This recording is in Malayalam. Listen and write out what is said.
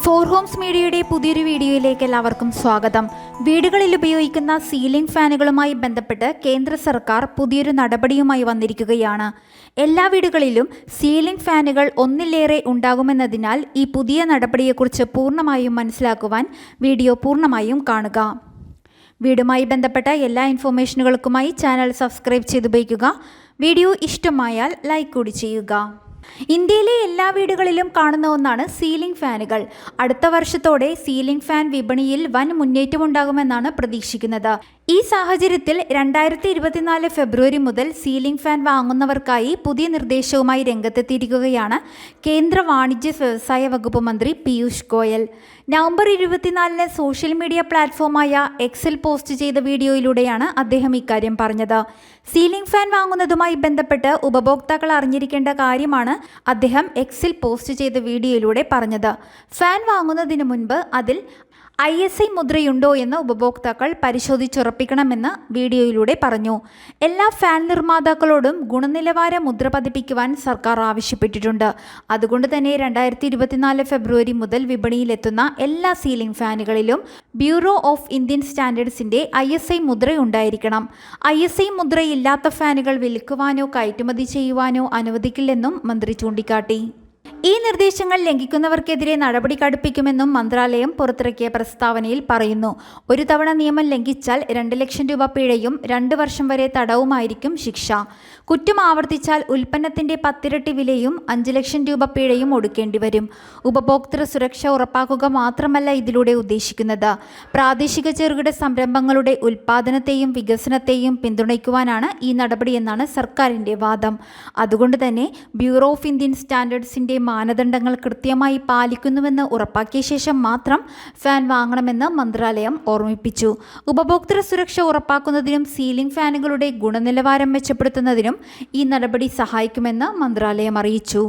ഫോർ ഹോംസ് മീഡിയയുടെ പുതിയൊരു വീഡിയോയിലേക്ക് എല്ലാവർക്കും സ്വാഗതം. വീടുകളിൽ ഉപയോഗിക്കുന്ന സീലിംഗ് ഫാനുകളുമായി ബന്ധപ്പെട്ട് കേന്ദ്ര സർക്കാർ പുതിയൊരു നടപടിയുമായി വന്നിരിക്കുകയാണ്. എല്ലാ വീടുകളിലും സീലിംഗ് ഫാനുകൾ ഒന്നിലേറെ ഉണ്ടാകുമെന്നതിനാൽ ഈ പുതിയ നടപടിയെക്കുറിച്ച് പൂർണ്ണമായും മനസ്സിലാക്കുവാൻ വീഡിയോ പൂർണ്ണമായും കാണുക. വീടുമായി ബന്ധപ്പെട്ട എല്ലാ ഇൻഫോർമേഷനുകൾക്കുമായി ചാനൽ സബ്സ്ക്രൈബ് ചെയ്തുപയോഗിക്കുക. വീഡിയോ ഇഷ്ടമായാൽ ലൈക്ക് കൂടി ചെയ്യുക. ഇന്ത്യയിലെ എല്ലാ വീടുകളിലും കാണുന്ന ഒന്നാണ് സീലിംഗ് ഫാനുകൾ. അടുത്ത വർഷത്തോടെ സീലിംഗ് ഫാൻ വിപണിയിൽ വൻ മുന്നേറ്റമുണ്ടാകുമെന്നാണ് പ്രതീക്ഷിക്കുന്നത്. ഈ സാഹചര്യത്തിൽ 2024 ഫെബ്രുവരി മുതൽ സീലിംഗ് ഫാൻ വാങ്ങുന്നവർക്കായി പുതിയ നിർദ്ദേശവുമായി രംഗത്തെത്തിയിരിക്കുകയാണ് കേന്ദ്ര വാണിജ്യ വ്യവസായ വകുപ്പ് മന്ത്രി Piyush Goyal. November 24 social media പ്ലാറ്റ്ഫോമായ എക്സിൽ പോസ്റ്റ് ചെയ്ത വീഡിയോയിലൂടെയാണ് അദ്ദേഹം ഇക്കാര്യം പറഞ്ഞത്. സീലിംഗ് ഫാൻ വാങ്ങുന്നതുമായി ബന്ധപ്പെട്ട് ഉപഭോക്താക്കൾ അറിഞ്ഞിരിക്കേണ്ട കാര്യമാണ് അദ്ദേഹം എക്സിൽ പോസ്റ്റ് ചെയ്ത വീഡിയോയിലൂടെ പറഞ്ഞത്. ഫാൻ വാങ്ങുന്നതിന് മുൻപ് അതിൽ ISI മുദ്രയുണ്ടോ എന്ന് ഉപഭോക്താക്കൾ പരിശോധിച്ചുറപ്പിക്കണമെന്ന് വീഡിയോയിലൂടെ പറഞ്ഞു. എല്ലാ ഫാൻ നിർമ്മാതാക്കളോടും ഗുണനിലവാര മുദ്ര പതിപ്പിക്കുവാൻ സർക്കാർ ആവശ്യപ്പെട്ടിട്ടുണ്ട്. അതുകൊണ്ട് തന്നെ 2024 ഫെബ്രുവരി മുതൽ വിപണിയിലെത്തുന്ന എല്ലാ സീലിംഗ് ഫാനുകളിലും ബ്യൂറോ ഓഫ് ഇന്ത്യൻ സ്റ്റാൻഡേർഡ്സിൻ്റെ ISI മുദ്രയുണ്ടായിരിക്കണം. ISI മുദ്രയില്ലാത്ത ഫാനുകൾ വിൽക്കുവാനോ കയറ്റുമതി ചെയ്യുവാനോ അനുവദിക്കില്ലെന്നും മന്ത്രി ചൂണ്ടിക്കാട്ടി. ഈ നിർദ്ദേശങ്ങൾ ലംഘിക്കുന്നവർക്കെതിരെ നടപടി കടുപ്പിക്കുമെന്നും മന്ത്രാലയം പുറത്തിറക്കിയ പ്രസ്താവനയിൽ പറയുന്നു. ഒരു തവണ നിയമം ലംഘിച്ചാൽ 2 ലക്ഷം രൂപ പിഴയും 2 വർഷം വരെ തടവുമായിരിക്കും ശിക്ഷ. കുറ്റം ആവർത്തിച്ചാൽ ഉൽപ്പന്നത്തിന്റെ 10 ഇരട്ടി വിലയും 5 ലക്ഷം രൂപ പിഴയും ഒടുക്കേണ്ടി വരും. ഉപഭോക്തൃ സുരക്ഷ ഉറപ്പാക്കുക മാത്രമല്ല ഇതിലൂടെ ഉദ്ദേശിക്കുന്നത്, പ്രാദേശിക ചെറുകിട സംരംഭങ്ങളുടെ ഉൽപ്പാദനത്തെയും വികസനത്തെയും പിന്തുണയ്ക്കുവാനാണ് ഈ നടപടിയെന്നാണ് സർക്കാരിന്റെ വാദം. അതുകൊണ്ട് തന്നെ ബ്യൂറോ ഓഫ് ഇന്ത്യൻ സ്റ്റാൻഡേർഡ്സിന്റെ മാനദണ്ഡങ്ങൾ കൃത്യമായി പാലിക്കുന്നുവെന്ന് ഉറപ്പാക്കിയ ശേഷം മാത്രം ഫാൻ വാങ്ങണമെന്ന് മന്ത്രാലയം ഓർമ്മിപ്പിച്ചു. ഉപഭോക്തൃ സുരക്ഷ ഉറപ്പാക്കുന്നതിനും സീലിംഗ് ഫാനുകളുടെ ഗുണനിലവാരം മെച്ചപ്പെടുത്തുന്നതിനും ഈ നടപടി സഹായിക്കുമെന്ന് മന്ത്രാലയം അറിയിച്ചു.